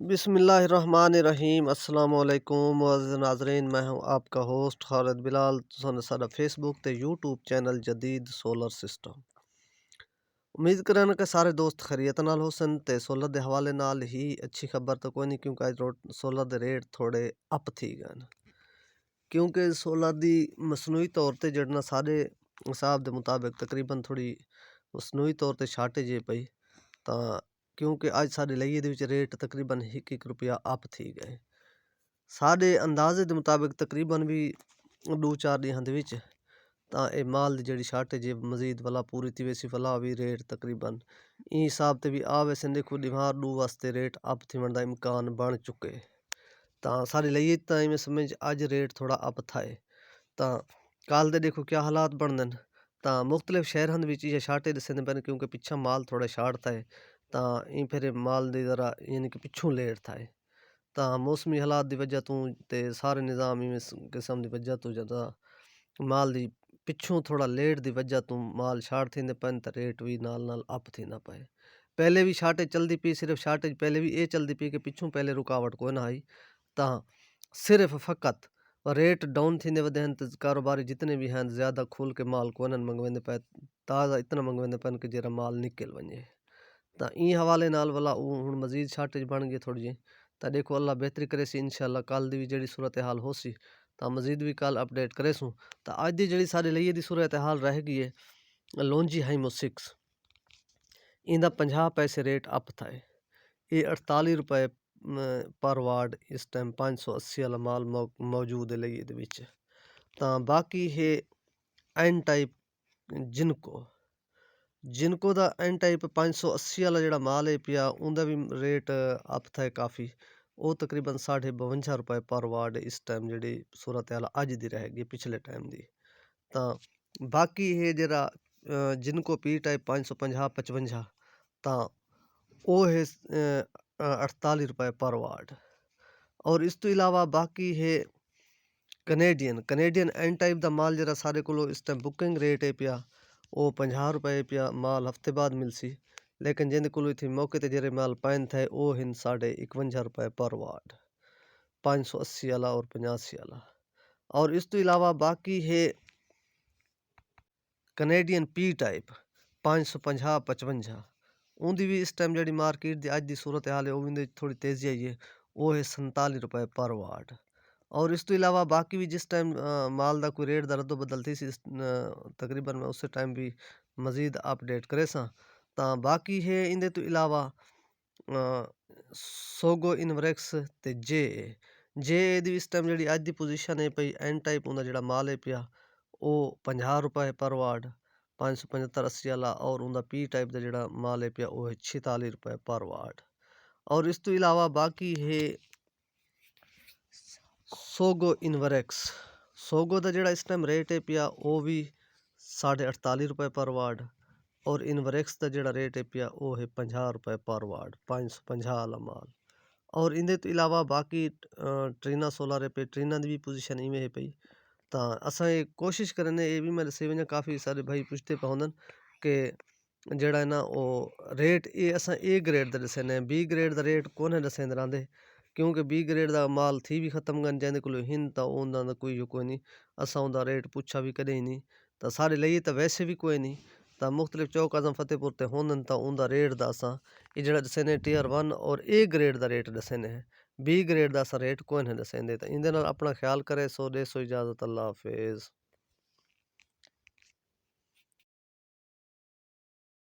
बिस्मिल्लाहिर्रहमानिर्रहीम अस्सलाम वालेकुम मुअज़्ज़िज़ नाज़रीन, मैं हूं आपका होस्ट खालिद बिलाल। तुसां साडा फेसबुक ते यूट्यूब चैनल जदीद सोलर सिस्टम। उम्मीद करन कि सारे दोस्त खैरियत नाल होसन ते सोलर दे हवाले नाल ही अच्छी खबर तो कोई नहीं, क्योंकि अज सोलर दे रेट थोड़े अप थी गए न। क्योंकि सोलर दी मसनूई तौर ते जड़ना सारे हिसाब दे मुताबिक तकरीबन थोड़ी मसनूई तौर ते शार्टेज पई, ਤਾਂ ਕਿਉਂਕਿ ਅੱਜ ਸਾਡੇ ਲਈ ਇਹਦੇ ਵਿੱਚ ਰੇਟ ਤਕਰੀਬਨ 1-1 ਰੁਪਿਆ ਅਪ ਥੀ ਗਏ। ਸਾਡੇ ਅੰਦਾਜ਼ੇ ਦੇ ਮੁਤਾਬਿਕ ਤਕਰੀਬਨ ਵੀ 2-4 ਦਿਨਾਂ ਦੇ ਵਿੱਚ ਤਾਂ ਇਹ ਮਾਲ ਦੀ ਜਿਹੜੀ ਸ਼ਾਰਟੇਜ ਹੈ ਮਜ਼ੀਦ ਵਾਲਾ ਪੂਰੀ ਤੀ ਵੈਸੀ ਵਾਲਾ ਵੀ ਰੇਟ ਤਕਰੀਬਨ ਇਹ ਹਿਸਾਬ ਤੇ ਵੀ ਆ ਵੈਸੇ ਦੇਖੋ ਦਿਮਾਰ ਦੂ ਵਾਸਤੇ ਰੇਟ ਅਪ ਥੀਵਣ ਦਾ ਇਮਕਾਨ ਬਣ ਚੁੱਕੇ। ਤਾਂ ਸਾਡੇ ਲਈ ਤਾਂ ਇਵੇਂ ਸਮਝ ਅੱਜ ਰੇਟ ਥੋੜਾ ਅਪ ਥਾਏ। ਤਾਂ ਕੱਲ ਦੇ ਦੇਖੋ ਕੀ ਹਾਲਾਤ ਬਣਦੇ ਨੇ। ਤਾਂ ਮੁxtਲਿਫ ਸ਼ਹਿਰਾਂ ਦੇ ਵਿੱਚ ਇਹ ਸ਼ਾਰਟੇਜ ਦੱਸਦੇ ਪਏ ਕਿਉਂਕਿ ਪਿੱਛਾ ਮਾਲ ਥੋੜਾ ਸ਼ਾਰਟ ਥਾ ਤਾਂ ਇਹ ਫਿਰ ਮਾਲ ਦੀ ਜ਼ਰਾ ਯਾਨੀ ਕਿ ਪਿੱਛੋਂ ਲੇਟ ਥਾ। ਤਾਂ ਮੌਸਮੀ ਹਾਲਾਤ ਦੀ ਵਜ੍ਹਾ ਤੋਂ ਤੇ ਸਾਰੇ ਨਿਜ਼ਾਮ ਇਵੇਂ ਕਿਸਮ ਦੀ ਵਜ੍ਹਾ ਤੋਂ ਜ਼ਿਆਦਾ ਮਾਲ ਦੀ ਪਿੱਛੋਂ ਥੋੜਾ ਲੇਟ ਦੀ ਵਜ੍ਹਾ ਤੋਂ ਮਾਲ ਸ਼ਾਰਟ ਥੀਂਦੇ ਪਏ ਤਾਂ ਰੇਟ ਵੀ ਨਾਲ ਨਾਲ ਅਪ ਥੀਂਦਾ ਪਏ। ਪਹਿਲੇ ਵੀ ਸ਼ਾਰਟੇਜ ਚਲਦੀ ਪਈ, ਸਿਰਫ ਸ਼ਾਰਟੇਜ ਪਹਿਲੇ ਵੀ ਇਹ ਚਲਦੀ ਪਈ ਕਿ ਪਿੱਛੋਂ ਪਹਿਲੇ ਰੁਕਾਵਟ ਕੋਈ ਨਾ आई। ਤਾਂ सिर्फ फ़कत रेट डाउन थींदे वधे हैं तो कारोबारी जितने भी हैं ज़्यादा खुल के माल को मंगवेंदे पे, ताज़ा इतना मंगवेंदे पे कि जरा माल निकल वञे। तो ई हवाले नाल वाला हुण मज़ीद शार्टेज बन गई थोड़ी जी। तो देखो अल्लाह बेहतरी करे सी, इंशाअल्लाह कल दी भी जिहड़ी सूरत हाल हो सी तो मज़ीद भी कल अपडेट करे सूँ। तो अज दी जिहड़ी साडे लिए दी सूरत हाल रह गई है लॉन्जी हाइमो 6 इंदा 50 पैसे रेट अप था। ये 48 रुपए पर वार्ड इस टाइम 580 वाला माल मौजूद है ਲਈ ਦੇ ਵਿੱਚ। ਤਾਂ ਬਾਕੀ ਹੈ ਐਨ ਟਾਈਪ ਜਿਨਕੋ ਦਾ ਐਨ ਟਾਈਪ 580 ਵਾਲਾ ਜਿਹੜਾ ਮਾਲ ਹੈ ਪਿਆ ਉਹਦਾ ਵੀ ਰੇਟ ਅਪ ਥਾ ਕਾਫੀ। ਉਹ ਤਕਰੀਬਨ 52 ਰੁਪਏ ਪਰ ਵਾਰਡ ਇਸ ਟਾਈਮ ਜਿਹੜੀ ਸੂਰਤ ਹਾਲ ਅੱਜ ਦੀ ਰਹਿ ਗਈ ਪਿਛਲੇ ਟਾਈਮ ਦੀ। ਤਾਂ ਬਾਕੀ ਹੈ ਜਿਹੜਾ ਜਿਨਕੋ ਪੀ ਟਾਈਪ 550 55 ਤਾਂ ਉਹ ਹੈ 48 रुपए पर वार्ड। और इस तो इलावा बाकी है कनेडियन एन टाइप का माल जरा सारे को इस टाइम बुकिंग रेट है पिया वो 50 रुपए पिया माल हफ्ते बाद मिलसी। लेकिन जिंद को इतने मौके ते जेरे माल पैन थे वो हिन 51 रुपए पर वार्ड 580 वाला और 85 वाला। और इस तो इलावा बाकी है कनेडियन पी टाइप 550-55 उनकी भी इस टाइम जी मार्केट की अज की सूरत हाल है वो थोड़ी तेज़ी आई है वो है 47 रुपए पर वार्ड। और इस तो इलावा बाकी भी जिस टाइम माल का कोई रेट का रद्दो बदल थी तकरीबन मैं उस टाइम भी मज़ीद अपडेट करे सा। तो बाकी है इंदे तो इलावा सोगो इनवरेक्स ते जे दी इस टाइम जी अज की पोजीशन है पई एन टाइप उनका जो माल है पिया वो 50 रुपए पर वार्ड 575-80 वाला। और उनका पी टाइप का जो माल है पिया वो है 46 रुपए पर वार्ड। और इस तो इलावा बाकी है सोगो इनवरेक्स सोगो का जो इस टाइम रेट है पिया वो भी 48.5 रुपए पर वार्ड। और इनवरेक्स का जो रेट है पिया वो है 50 रुपए पर वार्ड 550 वाला माल। और इनके तो इलावा बाकी ट्रीना सोलर है पे ट्रीना की भी पोजीशन इवें है पई। तो असा कोशिश करने ये भी मेरे सेवन काफ़ी सारे भाई पुछते पौंदन कि जड़ा है ना वो रेट ये असा ए ग्रेड का दसें बी ग्रेड का रेट कौन दसें रहते क्योंकि बी ग्रेड का माल थी भी खत्म गन जैसे को हिन तो उन्होंने कोई नहीं असा उनका रेट पूछा भी कदे ही नहीं। तो सारे लिए तो वैसे भी कोई नहीं। तो मुख्तलिफ चौक आजम फतेहपुर ते होंदन तो उनका रेट का असा ये जड़ा दसे ने टीयर 1 और ए ग्रेड का रेट दसे ने है बी ग्रेड का असा रेट कोई नहीं दसेंदे। तो इंदे नाल अपना ख्याल करे सो दे सो इजाज़त अल्लाह हाफिज़।